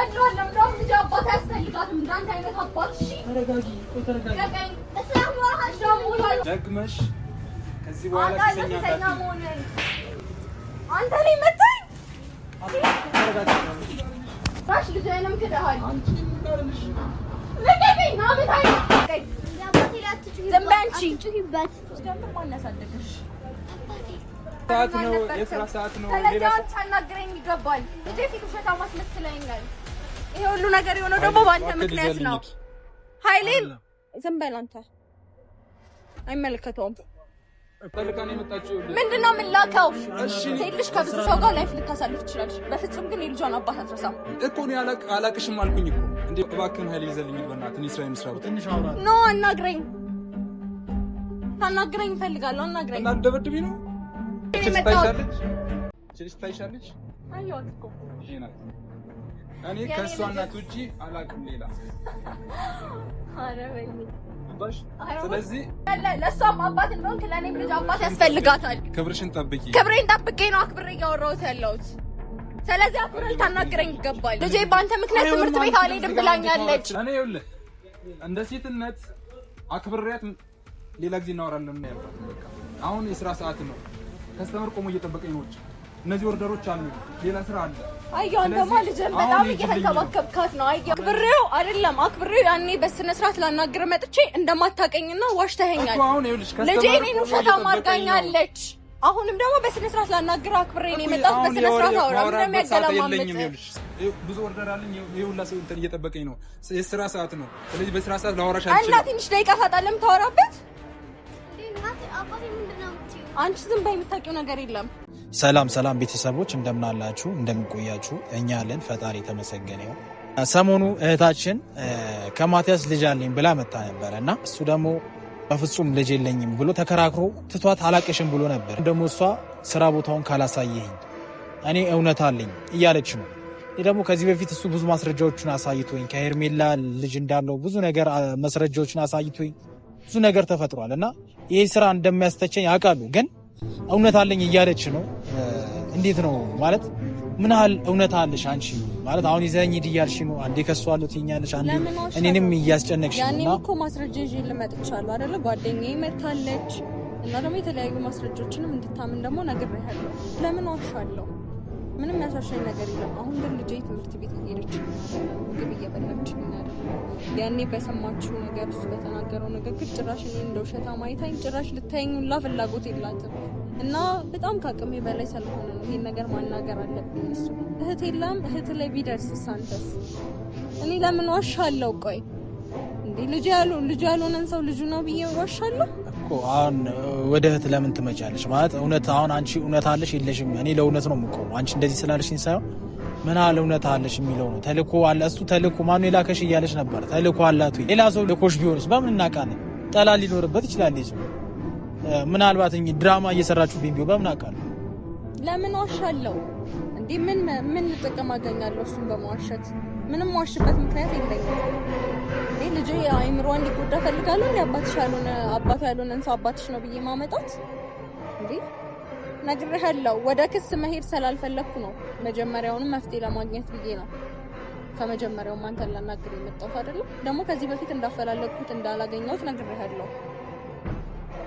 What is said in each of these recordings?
ገድሏለሁ። እንደውም ልጅ አባት አያስፈልጋትም እንዳንተ አይነት አባት። እሺ ተረጋጊ። ደግመሽ ከዚህ በኋላ ተሰኛታ አንተ ላይ መጣኝ። ባሽ ልጅንም ከደሃል አንቺ ምንድነሽ? ለቀቀኝ ነው በታይ ለቀቀኝ። ያባቴ ላትጩሂ ዘምባንቺ ጩሂበት ደግሞ ማን ያሳደገሽ? ሰዓት ነው የስራ ሰዓት ነው። ሌላ ታናግረኝ ይገባል። ልጄ ፊት ውሸታ ማስመስለኛል። ይሄ ሁሉ ነገር የሆነው ደግሞ ባንተ ምክንያት ነው። ኃይሌን ዝም በል አንተ። አይመለከተውም። ተልካኔ መጣችሁ። ምንድነው የምላከው? ሴት ልጅ ከብዙ ሰው ጋር ላይፍ ልታሳልፍ ትችላለች። በፍጹም ግን የልጇን አባት አትረሳም እኮ ነው። አላቅሽም አልኩኝ እኮ። እንዴ እባክህን ኃይሌ ይዘልኝ በእናትህ። እስራኤል ስራ ትንሽ አውራ ኖ አናግረኝ። ታናግረኝ እፈልጋለሁ። አናግረኝ። እንዳትደበድቢ ነው። እቺ ታይሻለች። አየዋት እኮ እኔ ከሷ እናት ውጪ አላቅም ሌላ። ኧረ በይኝ። ስለዚህ ለሷም አባት እንደሆንክ ለኔም ልጅ አባት ያስፈልጋታል። ክብርሽን ጠብቂ። ክብሬን ጠብቄ ነው አክብሬ እያወራሁት ያለሁት። ስለዚህ አክብረህ ታናግረኝ ይገባል። ልጄ በአንተ ምክንያት ትምህርት ቤት አልሄድም ብላኛለች። እኔ ይኸውልህ እንደ ሴትነት አክብሬያት ሌላ ጊዜ እናወራለን ነው ያልኩት። በቃ አሁን የስራ ሰዓት ነው። ከስተመር ቆሞ እየጠበቀኝ ነው። እነዚህ ኦርደሮች አሉ፣ ሌላ ስራ አለ። አየሁ አንተማ ልጅን በጣም እየተንከባከብካት ነው። አየሁ አክብሬው አይደለም አክብሬው ያኔ በስነ ስርዓት ላናግር መጥቼ እንደማታውቀኝና ዋሽተኸኛል። ልጄ እኔን ውሸታም አድርጋኛለች። አሁንም ደግሞ በስነ ስርዓት ላናግር አክብሬ ነው የመጣሁት። በስነ ስርዓት አውራ ምንም ያገላማመጥ ብዙ ኦርደር አለኝ። ይኸውልህ ሰው እንትን እየጠበቀኝ ነው። የስራ ሰዓት ነው። ስለዚህ በስራ ሰዓት ላወራሽ አልችልም። እና ትንሽ ደቂቃ ታጣለህ የምታወራበት። አንቺ ዝም በይ፣ የምታውቂው ነገር የለም። ሰላም ቤተሰቦች እንደምን አላችሁ? እንደምን ቆያችሁ? እኛ አለን፣ ፈጣሪ የተመሰገነ ይሁን። ሰሞኑ እህታችን ከማቲያስ ልጅ አለኝ ብላ መጣ ነበር እና እሱ ደግሞ በፍጹም ልጅ የለኝም ብሎ ተከራክሮ ትቷት አላቅሽም ብሎ ነበር። ደግሞ እሷ ስራ ቦታውን ካላሳየኝ እኔ እውነት አለኝ እያለች ነው። እኔ ደግሞ ከዚህ በፊት እሱ ብዙ ማስረጃዎችን አሳይቶኝ ከሄርሜላ ልጅ እንዳለው ብዙ ነገር ማስረጃዎችን አሳይቶኝ ብዙ ነገር ተፈጥሯል እና ይሄ ስራ እንደሚያስተቸኝ ያውቃሉ። ግን እውነት አለኝ እያለች ነው። እንዴት ነው ማለት ምን ያህል እውነት አለሽ አንቺ? ማለት አሁን ይዘኝ ሂድ እያልሽ ነው። አንዴ ከሷ አለው ትይኛለሽ፣ አንዴ እኔንም እያስጨነቅሽ ነው። ያኔ እኮ ማስረጃ ይዤ ልመጥቻለሁ አይደለ? ጓደኛዬ መታለች እና ደግሞ የተለያዩ ማስረጃዎችንም እንድታምን ደግሞ ነግሬሃለሁ። ለምን ዋሻለሁ? ምንም ያሳሸኝ ነገር የለም። አሁን ግን ልጄ ትምህርት ቤት እየሄደች ምግብ እየበላች ነው አይደል? ያኔ በሰማችው ነገር እሱ በተናገረው ንግግር ጭራሽ እኔ እንደ ውሸታም አይታኝ ጭራሽ ልታየኝ ሁላ ፍላጎት የላትም እና በጣም ከአቅሜ በላይ ስለሆነ ነው ይሄን ነገር ማናገር አለብኝ። እሱ እህት የለም እህት ላይ ቢደርስስ አንተስ? እኔ ለምን ዋሻለሁ? ቆይ እንዴ ልጅ ያልሆነን ሰው ልጁ ነው ብዬ ዋሻለሁ እኮ። አሁን ወደ እህት ለምን ትመጫለሽ? ማለት እውነት አሁን አንቺ እውነት አለሽ የለሽም? እኔ ለእውነት ነው የምቆመው። አንቺ እንደዚህ ስላለሽኝ ሳይሆን ምን አለ እውነት አለሽ የሚለው ነው። ተልኮ አለ እሱ ተልኮ ማን የላከሽ እያለሽ ነበር። ተልኮ አላት ወይ? ሌላ ሰው ልኮሽ ቢሆንስ በምን እናውቃለን? ጠላት ሊኖርበት ይችላል። ልጅ ምናልባት እንጂ ድራማ እየሰራችሁብኝ ቢሆን በምን አውቃለሁ? ለምን ዋሻለሁ እንዴ? ምን ጥቅም አገኛለሁ እሱን በመዋሸት? ምንም ዋሽበት ምክንያት የለኝም። እኔ ልጄ አይምሮዋ እንዲጎዳ ፈልጋለሁ እንዴ? አባቱ ያልሆነን ሰው አባትሽ ነው ብዬ ማመጣት እንዴ? ነግሬሃለሁ። ወደ ክስ መሄድ ስላልፈለኩ ነው። መጀመሪያውንም መፍትሄ ለማግኘት ብዬ ነው ከመጀመሪያውም አንተን ላናግር የመጣሁት አይደለም። ደግሞ ከዚህ በፊት እንዳፈላለኩት እንዳላገኘሁት ነግሬሃለሁ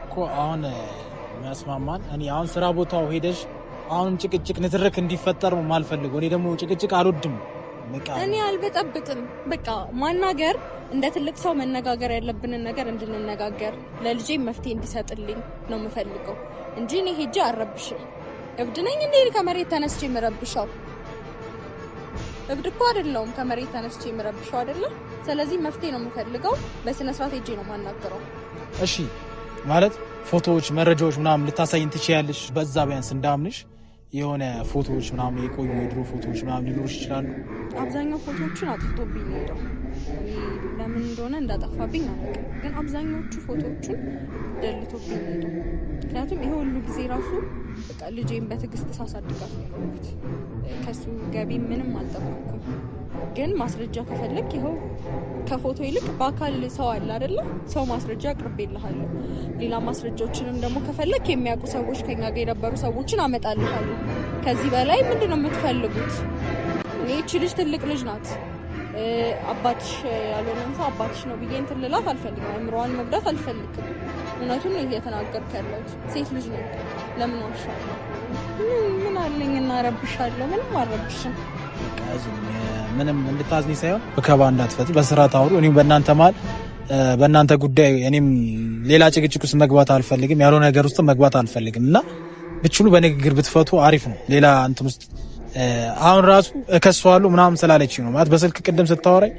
እኮ። አሁን የሚያስማማን እኔ አሁን ስራ ቦታው ሄደሽ አሁንም ጭቅጭቅ ንትርክ እንዲፈጠር ነው የማልፈልገው። እኔ ደግሞ ጭቅጭቅ አልወድም። እኔ አልበጠብጥም። በቃ ማናገር እንደ ትልቅ ሰው መነጋገር ያለብንን ነገር እንድንነጋገር ለልጄ መፍትሄ እንዲሰጥልኝ ነው የምፈልገው እንጂ እኔ ሄጄ አረብሽም። እብድ ነኝ እንዴ ከመሬት ተነስቼ የምረብሸው? እብድ እኮ አይደለሁም ከመሬት ተነስቼ የምረብሸው አይደለም። ስለዚህ መፍትሄ ነው የምፈልገው። በስነ ስርዓት ሄጄ ነው ማናገረው። እሺ ማለት ፎቶዎች፣ መረጃዎች ምናምን ልታሳይን ትችያለሽ። በዛ ቢያንስ እንዳምንሽ የሆነ ፎቶዎች ምናምን የቆዩ የድሮ ፎቶዎች ምናምን ሊኖርሽ ይችላሉ። አብዛኛው ፎቶዎችን አጥፍቶብኝ ነው ሄደው። ለምን እንደሆነ እንዳጠፋብኝ አላውቅም፣ ግን አብዛኞቹ ፎቶዎቹን ደልቶብኝ ነው ሄደው። ምክንያቱም ይሄ ሁሉ ጊዜ ራሱ በቃ ልጄን በትዕግስት ሳሳድጋት ነው የኖርኩት። ከሱ ገቢ ምንም አልጠበቅኩም። ግን ማስረጃ ከፈለክ ይኸው ከፎቶ ይልቅ በአካል ሰው አለ አይደለ? ሰው ማስረጃ አቅርቤልሃለሁ። ሌላ ማስረጃዎችንም ደግሞ ከፈለክ የሚያውቁ ሰዎች ከኛ ጋር የነበሩ ሰዎችን አመጣልሃለሁ። ከዚህ በላይ ምንድነው የምትፈልጉት? እኔ እቺ ልጅ ትልቅ ልጅ ናት። አባትሽ ያልሆነን ሰው አባትሽ ነው ብዬ እንትን ልላት አልፈልግም። አእምሮዋን መጉዳት አልፈልግም። እውነቱን ነው እየተናገርኩ ያለሁት። ሴት ልጅ ነው። ለምን ዋሻለሁ? ምን አለኝና አረብሻለሁ? ምንም አረብሽም። ምንም እንድታዝኒ ሳይሆን በከባ እንዳትፈት በስርዓት አውሩ። እኔ በእናንተ መሀል በእናንተ ጉዳይ እኔም ሌላ ጭቅጭቅ ውስጥ መግባት አልፈልግም። ያልሆነ ነገር ውስጥ መግባት አልፈልግም እና ብችሉ በንግግር ብትፈቱ አሪፍ ነው። ሌላ እንትን ውስጥ አሁን ራሱ እከሷለሁ ምናምን ስላለችኝ ነው ማለት በስልክ ቅድም ስታወራኝ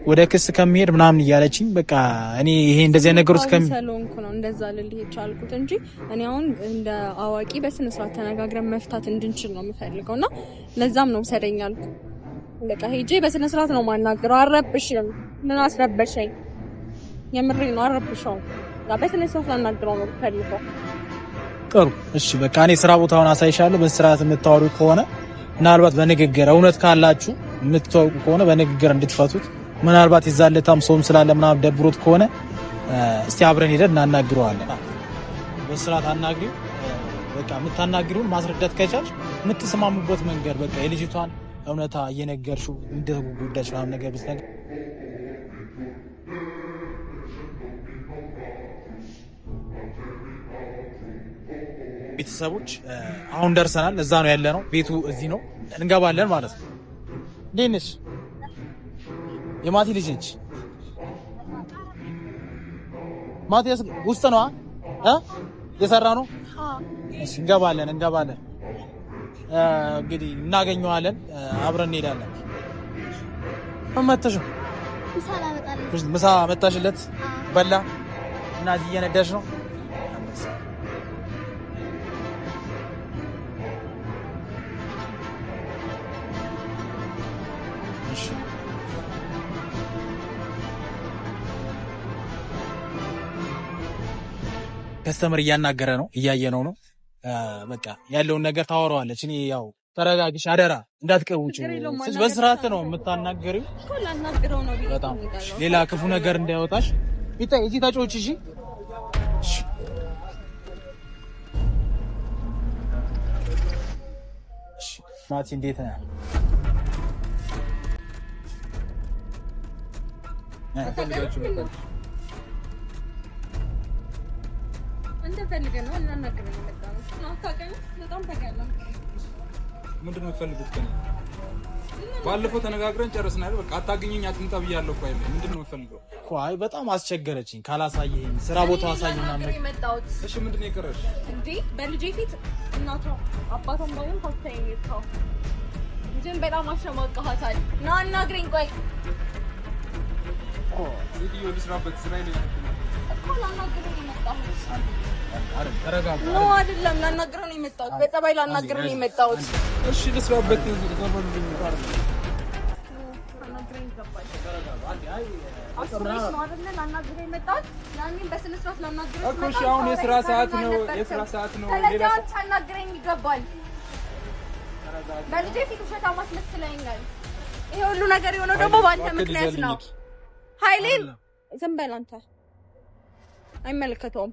ወደ ክስ ከሚሄድ ምናምን እያለችኝ በቃ እኔ ይሄ እንደዚህ ነገር ውስጥ ሰሎንኩ ነው እንደዛ ልልህ የቻልኩት እንጂ እኔ አሁን እንደ አዋቂ በስነ ስርዓት ተነጋግረን መፍታት እንድንችል ነው የምፈልገውና ለዛም ነው ሰደኛልኩ። በቃ ሄጄ በስነ ስርዓት ነው ማናገረው። አረብሽም ምን አስረበሸኝ? የምሬ ነው አረብሽው። በስነ ስርዓት ላናግረው ነው የምፈልገው። ጥሩ እሺ፣ በቃ እኔ ስራ ቦታውን አሳይሻለሁ። በስርዓት የምታወሩ ከሆነ ምናልባት በንግግር እውነት ካላችሁ የምትተዋወቁ ከሆነ በንግግር እንድትፈቱት ምናልባት ይዛለታም ሰውም ስላለ ምናምን ደብሮት ከሆነ እስቲ አብረን ሄደን እናናግረዋለን። በስርዓት አናግሪው። በቃ የምታናግሪውን ማስረዳት ከቻልሽ የምትስማሙበት መንገድ በቃ የልጅቷን እውነታ እየነገርሽው እንደጉዳሽ ምናምን ነገር ብትነግር ቤተሰቦች አሁን ደርሰናል። እዛ ነው ያለነው። ቤቱ እዚህ ነው። እንገባለን ማለት ነው። እንዴት ነሽ? የማቲ ልጅ ነች። ማቲያስ ውስጥ ነው የሰራ ነው። እሺ እንገባለን። እንግዲህ እናገኘዋለን። አብረን እንሄዳለን። መተሽ ምሳ መጣሽለት በላ እና እዚህ እየነዳሽ ነው። ከስተመር እያናገረ ነው፣ እያየነው ነው። በቃ ያለውን ነገር ታወራዋለች። እኔ ያው ተረጋግሽ፣ አደራ እንዳትቀውጪ። በስርዓት ነው የምታናገሪው። በጣም ሌላ ክፉ ነገር እንዳይወጣሽ። ይታይ እዚህ ታጮች። እሺ ማቲ እንዴት ነህ? ምንድን ነው የምትፈልጉት? ባለፈው ተነጋግረን ጨርሰናል። በቃ አታገኘኝ አትምጣ ብያለሁ እኮ አይደል? ምንድን ነው የምትፈልገው? አይ በጣም አስቸገረችኝ። ካላሳየኝ ስራ ቦታ አሳየኝ ምናምን። እሺ ምንድን ነው የቀረሽ? እንዴ በልጄ ፊት እናቷ አባቷም ባይሆን ታስተኝ ይተው እንጂ በጣም አሸማቀሃታል። ና አናግረኝ። ቆይ ቪዲዮ ልስራበት ስራ ላይ እኮ ላናግረኝ የመጣሁት ተረጋጋ። ነው አይደለም? ላናግረው ነው የመጣሁት። በጸባይ ላናግረው ነው የመጣሁት። እሺ ልስራበት የስራ ሰዓት ነው። ሌላ ታናግረኝ ይገባል። በልጄ ፊት ውሸት አስመስለኛል። ይሄ ሁሉ ነገር የሆነው ደግሞ በአንተ ምክንያት ነው። ኃይሌን ዝም በል አንተ። አይመለከተውም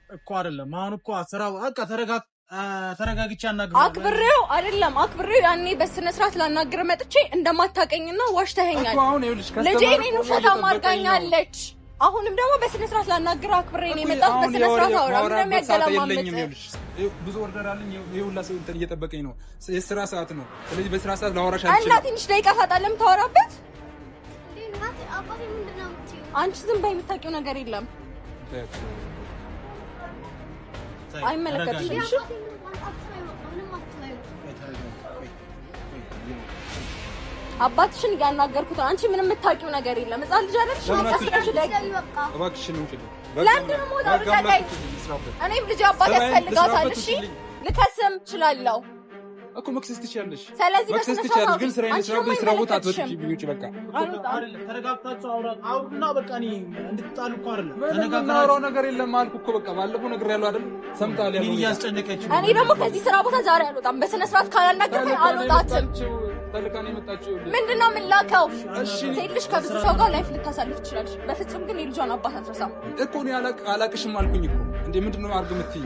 እኮ አይደለም። አሁን እኮ ስራው በቃ ተረጋግቼ አናግረው። አክብሬው ያኔ በስነ ስርዓት ላናግር መጥቼ እንደማታቀኝና ዋሽተኸኛል። ልጄ እኔን ውሸት አማርጋኛለች። አሁንም ደግሞ በስነ ስርዓት ላናግር አክብሬ ነው የመጣሁት። በስነ ስርዓት አውራ ምንም ያገላማመጥ ብዙ ኦርደር አለኝ። ይኸውልህ ሰው እንትን እየጠበቀኝ ነው። የስራ ሰዓት ነው። ስለዚህ በስራ ሰዓት ላወራሽ አልችልም። እና ትንሽ ደቂቃ ታጣለም ታወራበት። አንቺ ዝም በይ፣ የምታውቂው ነገር የለም። አይመለከትሽም። እሺ አባትሽን እያናገርኩት። አንቺ ምንም የምታውቂው ነገር የለም። ህፃን ልጅ አይደልሽ? እኔም ልጅ አባት ያስፈልጋታል። እሺ ልከስም እችላለሁ እኮ መክሰስ ትችያለሽ። ስለዚህ መክሰስ ትችያለሽ፣ ግን ስራዬን ስራው ስራ ቦታ አትወጪ ቢውጪ በቃ አይደለም። ተረጋግታችሁ አውሩና በቃ እኔ እንድትጣሉ እኮ አይደለም። ተነጋግረን ነገር የለም አልኩ እኮ በቃ ባለፈው ነገር ያለው አይደል? ሰምታል ያለው እያስጨነቀች። እኔ ደግሞ ከዚህ ስራ ቦታ ዛሬ አልወጣም። በስነ ስርዓት ካላናገርከኝ አልወጣትም። ተልካኔ የመጣችው ምንድነው የምላከው? ሴት ልጅ ከብዙ ሰው ጋር ላይፍ ልታሳልፍ ትችላለች። በፍጹም ግን የልጇን አባት አትረሳም እኮ። እኔ አላቅሽም አልኩኝ እኮ። እንዴ ምንድነው አርግ የምትይኝ?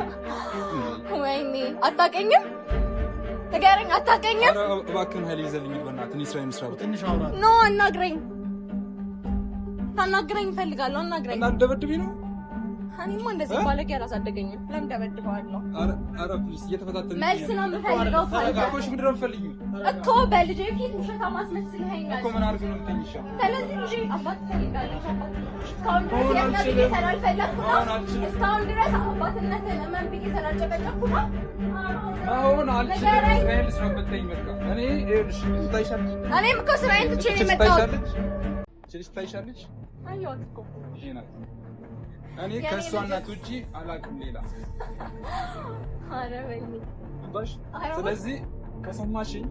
ወይኔ አታውቀኝም ንገረኝ። አታውቀኝም? እባክህን ኃይል ይዘልኝ በእናትህ። እኔ ስራዬን ስራ ትንሽ አውራ ኖ አናግረኝ። ታናግረኝ እፈልጋለሁ። አናግረኝ። እና ደበድብኝ ነው? እኔማ እንደዚህ ባለጌ አላሳደገኝም። ለምን ደበድበዋለሁ? ኧረ ፕሊስ እየተፈታተን መልስ ነው የምፈልገው። ታውቃለሽ ምንድን ነው የምትፈልጊው እኮ በልጄ ፊት ውሸታም አስመስልኸኛል እኮ። ምን አድርግ ነው የምትይኝ? ስለዚህ ልጄ አባት ትፈልጋለች። እስካሁን ድረስ የእናት ብዬ ስላልፈለግኩ ነው። እስካሁን ድረስ አባትነትን እመን ብዬ ስላልጨቀጨኩ ነው። አሁን አልችልም። ስራዬን ልስራ በተለኝ በቃ። እኔ ይኸውልሽ ትታይሻለሽ። እኔም እኮ ስራዬን ትቼ ነው የመጣሁት። ትታይሻለሽ። አየኋት እኮ ይሄ ናት። እኔ ከእሷ እናት ውጪ አላውቅም ሌላ። ኧረ በይኝ። ስለዚህ ከሰማሽኝ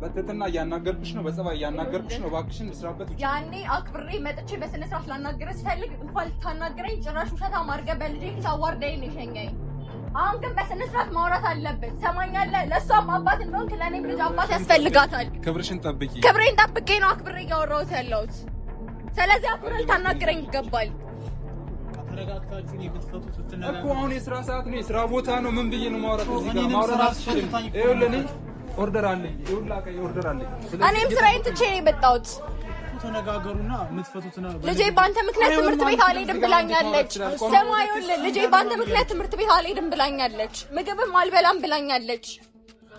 በትህትና እያናገርኩሽ ነው፣ በጸባይ እያናገርኩሽ ነው። እባክሽን ልስራበት። ያኔ አክብሬ መጥቼ በስነ ስርዓት ላናገርህ ስፈልግ እንኳን ልታናገረኝ ጭራሽ ውሸታም አድርገህ በልጄ ፊት አዋርደኸኝ ነው የሸኘኸኝ። አሁን ግን በስነ ስርዓት ማውራት አለብን። ሰማኛለህ? ለእሷም አባት እንደሆንክ ለእኔም ልጅ አባት ያስፈልጋታል። ክብርሽን ጠብቂ። ክብሬን ጠብቄ ነው አክብሬ እያወራሁት ያለሁት። ስለዚህ አክብሬ ልታናገረኝ ይገባል። ተረጋግታችሁ የምትፈቱት እኮ አሁን የስራ ሰዓት ነው፣ የስራ ቦታ ነው። ምን ብዬ ነው ማውራት? እዚህ ጋር ማውራት አልችልም። ይኸውልህ እኔ ኦርደር አለኝ። ይኸውልህ ኦርደር አለኝ። እኔም ስራዬን ትቼ ነው የመጣሁት። ተነጋገሩና የምትፈቱት ነው። ልጄ በአንተ ምክንያት ትምህርት ቤት አልሄድም ብላኛለች። ስማ ይኸውልህ ልጄ በአንተ ምክንያት ትምህርት ቤት አልሄድም ብላኛለች። ምግብም አልበላም ብላኛለች።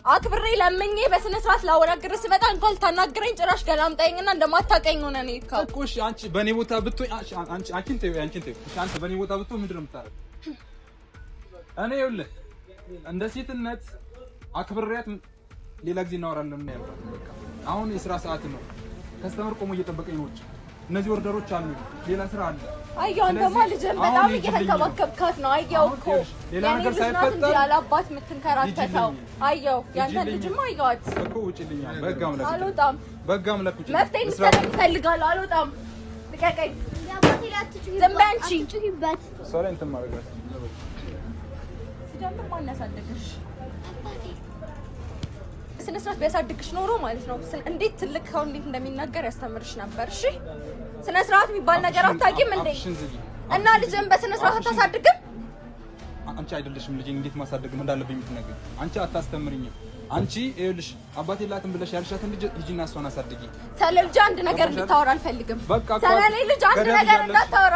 አክብሬ ለምኜ በስነ ስርዓት ላወራግር ስመጣ እንኳን ልታናግረኝ ጭራሽ ገላምጣኝና እንደማታውቀኝ ሆነ ነው እኮ። እኮ እሺ አንቺ በኔ ቦታ ብትሆኝ አንቺን ተይው። እሺ አንተ በኔ ቦታ ብትሆን ምንድን ነው የምታደርገው? እኔ ይኸውልህ እንደ ሴትነት አክብሬያት ሌላ ጊዜ እናወራለን ነው ያልኩት። በቃ አሁን የስራ ሰዓት ነው። ከስተመር ቆሞ እየጠበቀኝ ነው። እነዚህ ኦርደሮች አሉ፣ ሌላ ስራ አለ። አየሁ አንተማ ልጅን በጣም እየተንከባከብካት ነው። አየሁ እኮ ሌላ ነገር ሳይፈጠር ያለ አባት የምትንከራተተው አየሁ። ያንተ ልጅማ አየኋት እኮ። ውጪልኝ በህግ አምላክ። አልወጣም። በህግ አምላክ ውጪ። መፍትሄ እንድትሰጠኝ እፈልጋለሁ። አልወጣም። ልቀቀኝ። ዝም በይ አንቺ። እሷ ላይ እንትን ማድረግ ሲጀምር ማን ያሳደግሽ? ስነ ስርዓት ቢያሳድግሽ ኖሮ ማለት ነው እንዴት ትልቅ ሰው እንዴት እንደሚናገር ያስተምርሽ ነበር። እሺ ስነ ስርዓት የሚባል ነገር አታውቂም እንዴ? እና ልጅን በስነ ስርዓት አታሳድግም? አንቺ አይደለሽም ልጅን እንዴት ማሳደግ እንዳለብኝ የምትነግሪኝ። አንቺ አታስተምርኝም። አንቺ ይኸውልሽ አባት የላትም ብለሽ ያልሻትን ልጅ ሂጂና እሷን አሳድጊ። ስለ ልጅ አንድ ነገር እንድታወራ አልፈልግም። ስለ እኔ ልጅ አንድ ነገር እንዳታወራ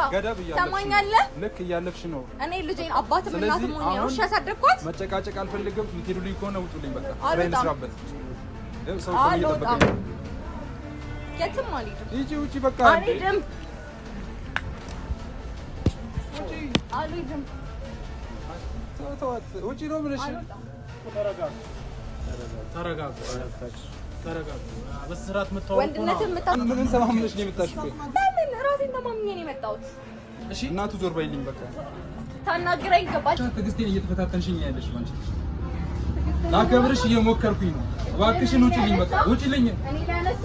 ሰማኛለህ? ልክ እያለፍሽ ነው። እኔ ልጄን አባትም እናትም ሆኜ ነው ያሳደግኳት። መጨቃጨቅ አልፈልግም። የምትሄዱልኝ ከሆነ ውጡልኝ። በቃ ስራዬን ልስራበት። ሰው እየጠበቀኝ ነው። የትም አልሄድም። ሂጂ ውጪ። በቃ አልሄድም። አልሄድም። ተዋት። ውጪ ነው ብለሽ ተረጋጉ። በስርዓት የምታወሩ ወንድነትን ምን ተማምነሽ ነው የመጣሽው? ለምን ራሴን ተማምኜ ነው የመጣሁት። እሺ እናቱ ዞር በይልኝ። በቃ ታናግረኝ ገባች። ትዕግስቴን እየተፈታተንሽኝ ያለሽ አንቺ። ላከብርሽ እየሞከርኩኝ ነው። እባክሽን ውጪልኝ። በቃ ውጪልኝ። እኔ ለነሳ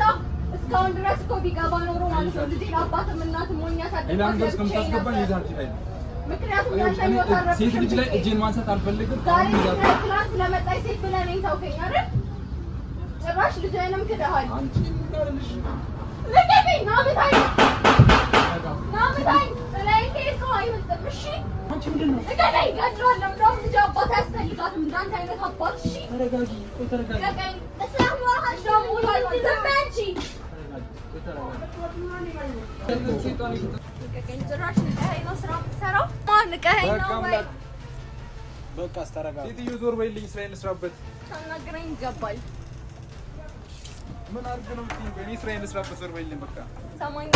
እስካሁን ድረስ እኮ ቢገባ ኖሮ ማለት ነው ልጄን አባትም እናትም ሆኜ ያሳደግኳት። ሌላ ነገር እስከምታስገባኝ ይዛርጂ ላይ ምክንያቱም ያንተ ሴት ልጅ ላይ እጄን ማንሳት አልፈልግም። ዛሬ ትናንት ለመጣች ሴት ብለህ እኔን ተውከኝ አይደል? ጭራሽ ልጄንም ክደሃል። አንቺ ምንድነሽ? ልቀቀኝ። ናምታይ ጥላዬን ከሄድከው አይመልጥም። እሺ አንቺ ምንድነው? ልቀቀኝ። እገድለዋለሁ። እንደውም ልጄ አባት አያስፈልጋትም እንዳንተ አይነት አባት። እሺ ተረጋጊ። ቆይ ተረጋጊ። ልቀቀኝ። በሰላም ዋሃሽ ደግሞ ዝም በይ አንቺ። ልቀቀኝ። ጭራሽ ንቀኸኝ ነው ስራ የምትሰራው? ንቀኸኝ ነው ወይ? በቃ አስተረጋጋ። ሴትዮ ዞር በይልኝ። ስራዬን ልስራበት። ታናግረኝ ይገባል። ምን አድርግ ነው የምትይኝ? እኔ ስራዬን ልስራበት። ዞር በይልኝ። በቃ ሰማኝ።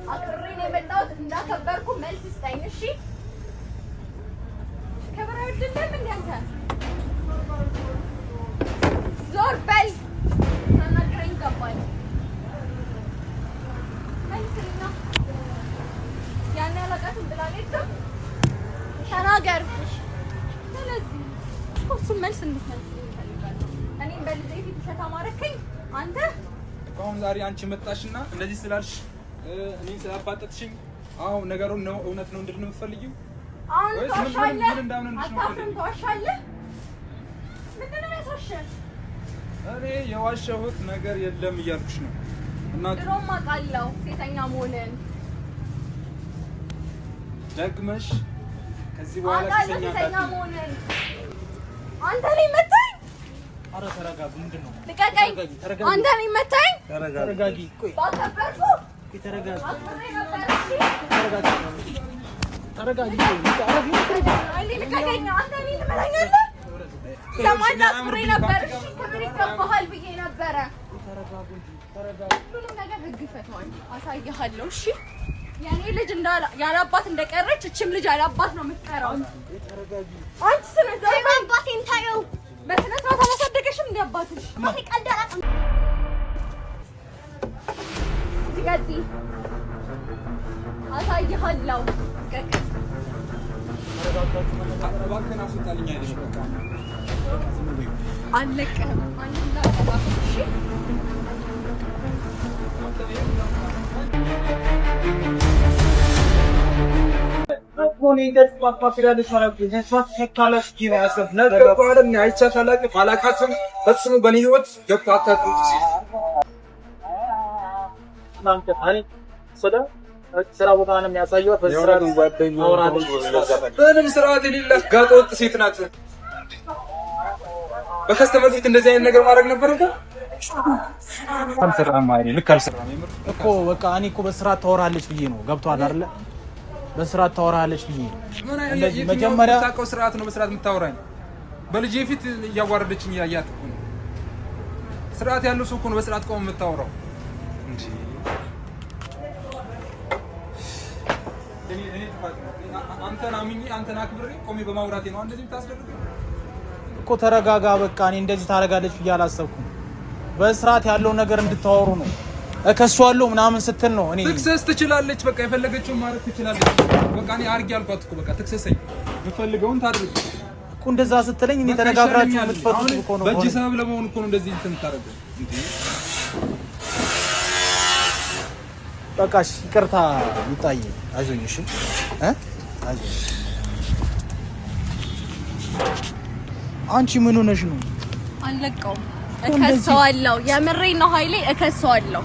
አክብሬ ነው የመጣሁት። እንዳከበርኩ መልስ ስጠኝ። እሺ ክብር አይወድልህም እንደ አንተ። ዞር በል። ታናግረኝ ይገባል። መልስልኝ። ያን ያላቃትን ብላለች። ተናገር። ስለዚህ እሱን መልስ እንድትመልስ እፈልጋለሁ። እኔም በልጄ ፊት ውሸታም አደረከኝ አንተ። አሁን ዛሬ አንቺ መጣሽና እንደዚህ ስላልሽ እኔን ስላፋጠጥሽኝ አሁን ነገሩን ነው እውነት ነው እንድል ነው የምትፈልጊው? አሁን ተዋሻለህ። ምን እንዳምንልሽ ነው አታፍርም? ተዋሻለህ። ምንድን ነው ያሳሸህ? እኔ የዋሸሁት ነገር የለም እያልኩሽ ነው። እናት ድሮም አውቃለሁ ሴተኛ መሆንህን። ደግመሽ ከዚህ በኋላ ሴተኛ መሆንህን አንተ ላይ መታኝ። ኧረ ተረጋጊ። ምንድን ነው? ልቀቀኝ። አንተ ነኝ መታኝ። ተረጋጊ። ቆይ ባከበርኩ ተረጋጊ። ተረጋጊ። ልቀቀኝ። አንተ ነኝ ትመታኛለህ። ሰማንያ አክብሬ ነበር። ክብር ይገባሃል ብዬ ነበረ። ሁሉንም ነገር ህግ ይፈታዋል። አሳይሃለሁ። እሺ የኔ ልጅ ያለ አባት እንደቀረች እችም ልጅ ያለ አባት ነው የምትቀረው። አንቺ ስለዚህ አባቴን ታየው በስነ ስርዓት አላሳደገሽም እንደ አባትሽ። ማን ይቀልዳል? ትጋጂ አሳይሃለሁ። እባክህን አስወጣልኝ አይደል? በቃ አለቀህም። አንቺ እንዳታባክሽ ስራ ቦታ ነው የሚያሳየው። ምንም ስርዓት የሌላት ጋጠ ወጥ ሴት ናት። በከስተመር ፊት እንደዚህ አይነት ነገር ማድረግ ነበር እኮ በቃ እኔ እኮ በስርዓት ታወራለች ብዬ ነው። ገብቶሃል አይደለ? በስርዓት ታወራለች ብዬ እንደዚህ መጀመሪያ ታውቀው ስርዓት ነው በስርዓት የምታወራኝ። በልጄ ፊት እያዋረደችኝ ያያት እኮ ነው። ስርዓት ያለው ሰው እኮ ነው በስርዓት ቆም የምታወራው እንጂ አንተን አምኜ አንተን አክብሬ ቆሜ በማውራቴ ነው እንደዚህ የምታስደርገው እኮ። ተረጋጋ በቃ። እኔ እንደዚህ ታደርጋለች ብዬ አላሰብኩም። በስርዓት ያለው ነገር እንድታወሩ ነው። እከሷለሁ ምናምን ስትል ነው። እኔ ትክሰስ ትችላለች። በቃ የፈለገችውን ማድረግ ትችላለች። በቃ እኔ አርጊ አልኳት እኮ በቃ ትክሰሰኝ፣ የምትፈልገውን ታድርግ እኮ። እንደዛ ስትለኝ እኔ ተነጋግራችሁ የምትፈቱት እኮ ነው። በእጅ ሰበብ ለመሆን እኮ ነው እንደዚህ እንትን የምታደርገው እንዴ። በቃ እሺ ይቅርታ ይጣይ። አይዞኝ እሺ አይዞኝ። አንቺ ምን ሆነሽ ነው? አልለቀውም። እከሰዋለሁ። የምሬን ነው ኃይሌ፣ እከሰዋለሁ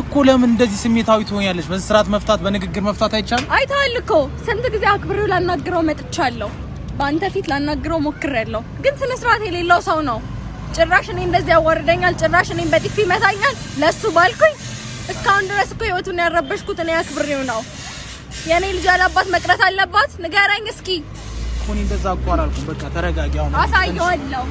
እኮ። ለምን እንደዚህ ስሜታዊ ትሆኛለሽ? በዚህ ስርዓት መፍታት በንግግር መፍታት አይቻልም? አይተሃል እኮ ስንት ጊዜ አክብሬው ላናግረው መጥቻለሁ። በአንተ ፊት ላናግረው ሞክሬያለሁ፣ ግን ስነ ስርዓት የሌለው ሰው ነው። ጭራሽ እኔ እንደዚህ ያዋርደኛል፣ ጭራሽ እኔን በጥፊ ይመታኛል። ለሱ ባልኩኝ እስካሁን ድረስ እኮ ህይወቱን ያረበሽኩት እኔ አክብሬው ነው። የኔ ልጅ ያለባት መቅረት አለባት? ንገረኝ እስኪ። እኮ እኔ እንደዛ እኮ አላልኩም። በቃ ተረጋጊ። አሁን አሳየዋለሁ።